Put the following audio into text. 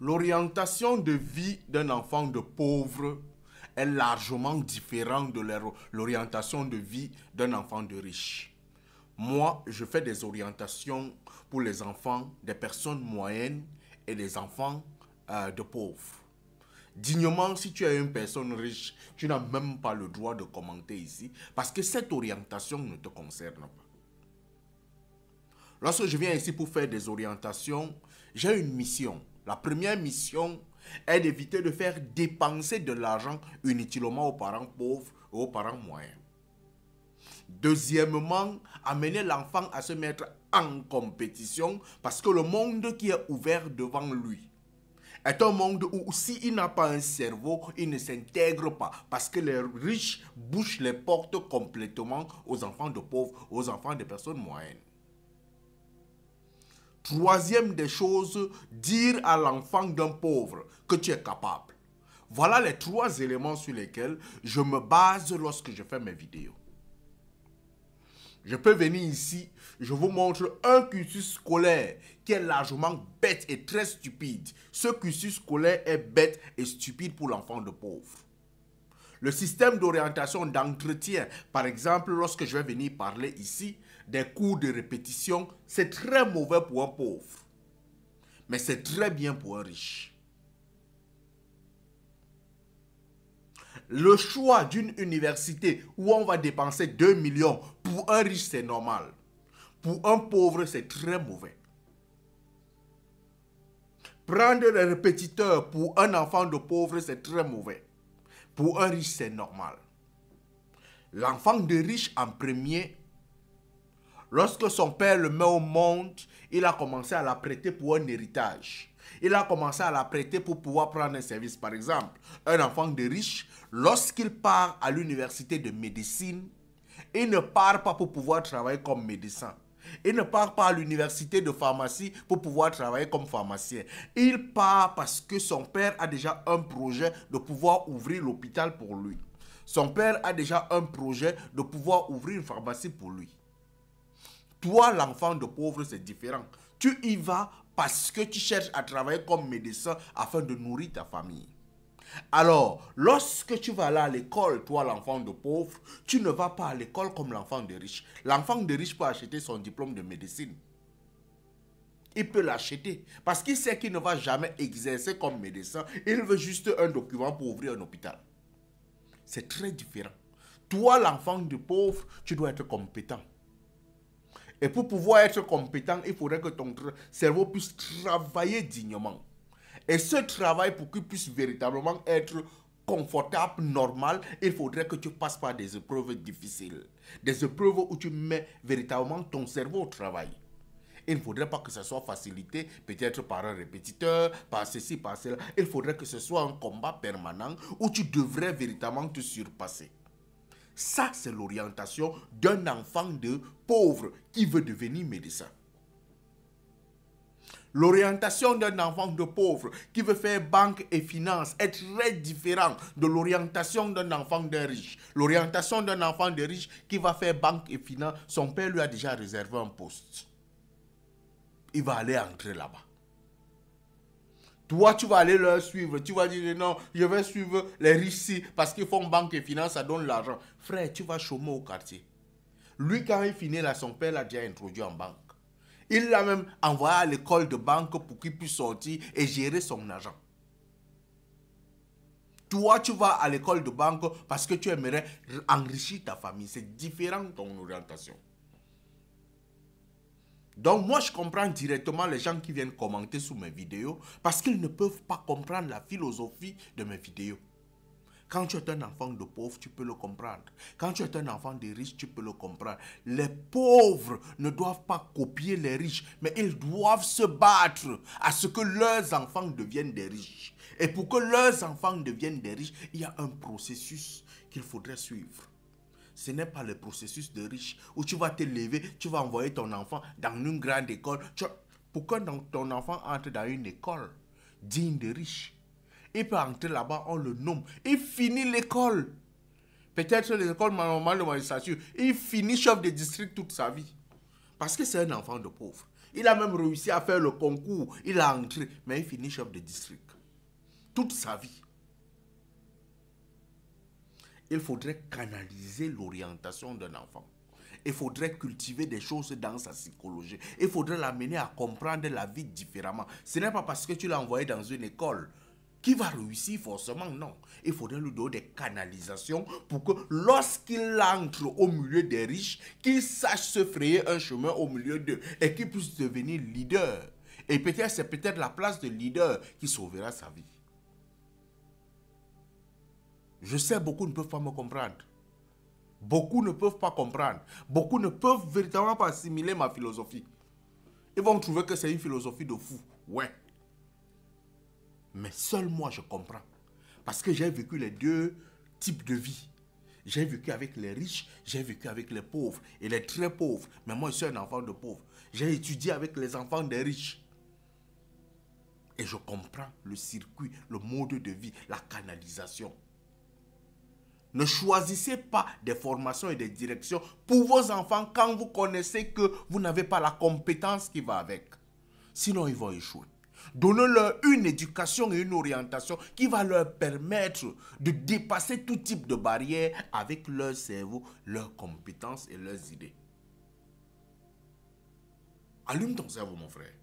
L'orientation de vie d'un enfant de pauvre est largement différente de l'orientation de vie d'un enfant de riche. Moi, je fais des orientations pour les enfants des personnes moyennes et des enfants de pauvres. Dignement, si tu es une personne riche, tu n'as même pas le droit de commenter ici parce que cette orientation ne te concerne pas. Lorsque je viens ici pour faire des orientations, j'ai une mission. La première mission est d'éviter de faire dépenser de l'argent inutilement aux parents pauvres et aux parents moyens. Deuxièmement, amener l'enfant à se mettre en compétition parce que le monde qui est ouvert devant lui est un monde où s'il n'a pas un cerveau, il ne s'intègre pas parce que les riches bouchent les portes complètement aux enfants de pauvres, aux enfants de personnes moyennes. Troisième des choses, dire à l'enfant d'un pauvre que tu es capable. Voilà les trois éléments sur lesquels je me base lorsque je fais mes vidéos. Je peux venir ici, je vous montre un cursus scolaire qui est largement bête et très stupide. Ce cursus scolaire est bête et stupide pour l'enfant de pauvre. Le système d'orientation d'entretien, par exemple, lorsque je vais venir parler ici, des cours de répétition, c'est très mauvais pour un pauvre. Mais c'est très bien pour un riche. Le choix d'une université où on va dépenser 2 millions, pour un riche, c'est normal. Pour un pauvre, c'est très mauvais. Prendre les répétiteurs pour un enfant de pauvre, c'est très mauvais. Pour un riche, c'est normal. L'enfant de riche en premier, lorsque son père le met au monde, il a commencé à la prêter pour un héritage. Il a commencé à la prêter pour pouvoir prendre un service. Par exemple, un enfant de riche, lorsqu'il part à l'université de médecine, il ne part pas pour pouvoir travailler comme médecin. Il ne part pas à l'université de pharmacie pour pouvoir travailler comme pharmacien. Il part parce que son père a déjà un projet de pouvoir ouvrir l'hôpital pour lui. Son père a déjà un projet de pouvoir ouvrir une pharmacie pour lui. Toi, l'enfant de pauvre, c'est différent. Tu y vas parce que tu cherches à travailler comme médecin afin de nourrir ta famille. Alors, lorsque tu vas aller à l'école, toi l'enfant de pauvre, tu ne vas pas à l'école comme l'enfant de riche. L'enfant de riche peut acheter son diplôme de médecine. Il peut l'acheter parce qu'il sait qu'il ne va jamais exercer comme médecin. Il veut juste un document pour ouvrir un hôpital. C'est très différent. Toi, l'enfant de pauvre, tu dois être compétent. Et pour pouvoir être compétent, il faudrait que ton cerveau puisse travailler dignement. Et ce travail, pour qu'il puisse véritablement être confortable, normal, il faudrait que tu passes par des épreuves difficiles. Des épreuves où tu mets véritablement ton cerveau au travail. Il ne faudrait pas que ce soit facilité, peut-être par un répétiteur, par ceci, par cela. Il faudrait que ce soit un combat permanent où tu devrais véritablement te surpasser. Ça, c'est l'orientation d'un enfant de pauvre qui veut devenir médecin. L'orientation d'un enfant de pauvre qui veut faire banque et finance est très différente de l'orientation d'un enfant de riche. L'orientation d'un enfant de riche qui va faire banque et finance, son père lui a déjà réservé un poste. Il va aller entrer là-bas. Toi, tu vas aller leur suivre. Tu vas dire non, je vais suivre les riches parce qu'ils font banque et finance, ça donne l'argent. Frère, tu vas chômer au quartier. Lui, quand il finit là, son père l'a déjà introduit en banque. Il l'a même envoyé à l'école de banque pour qu'il puisse sortir et gérer son argent. Toi, tu vas à l'école de banque parce que tu aimerais enrichir ta famille. C'est différent de ton orientation. Donc moi, je comprends directement les gens qui viennent commenter sous mes vidéos parce qu'ils ne peuvent pas comprendre la philosophie de mes vidéos. Quand tu es un enfant de pauvre, tu peux le comprendre. Quand tu es un enfant de riche, tu peux le comprendre. Les pauvres ne doivent pas copier les riches, mais ils doivent se battre à ce que leurs enfants deviennent des riches. Et pour que leurs enfants deviennent des riches, il y a un processus qu'il faudrait suivre. Ce n'est pas le processus de riche où tu vas te lever, tu vas envoyer ton enfant dans une grande école. Pour que ton enfant entre dans une école digne de riches, il peut entrer là-bas, on le nomme. Il finit l'école. Peut-être l'école normale de magistrature. Il finit chef de district toute sa vie. Parce que c'est un enfant de pauvre. Il a même réussi à faire le concours. Il a entré, mais il finit chef de district. Toute sa vie. Il faudrait canaliser l'orientation d'un enfant. Il faudrait cultiver des choses dans sa psychologie. Il faudrait l'amener à comprendre la vie différemment. Ce n'est pas parce que tu l'as envoyé dans une école qu'il va réussir forcément, non. Il faudrait lui donner des canalisations pour que lorsqu'il entre au milieu des riches, qu'il sache se frayer un chemin au milieu d'eux et qu'il puisse devenir leader. Et peut-être c'est peut-être la place de leader qui sauvera sa vie. Je sais, beaucoup ne peuvent pas me comprendre. Beaucoup ne peuvent pas comprendre. Beaucoup ne peuvent véritablement pas assimiler ma philosophie. Ils vont trouver que c'est une philosophie de fou. Ouais. Mais seul moi, je comprends. Parce que j'ai vécu les deux types de vie. J'ai vécu avec les riches, j'ai vécu avec les pauvres et les très pauvres. Mais moi, je suis un enfant de pauvre. J'ai étudié avec les enfants des riches. Et je comprends le circuit, le mode de vie, la canalisation. Ne choisissez pas des formations et des directions pour vos enfants quand vous connaissez que vous n'avez pas la compétence qui va avec. Sinon, ils vont échouer. Donnez-leur une éducation et une orientation qui va leur permettre de dépasser tout type de barrières avec leur cerveau, leurs compétences et leurs idées. Allume ton cerveau, mon frère.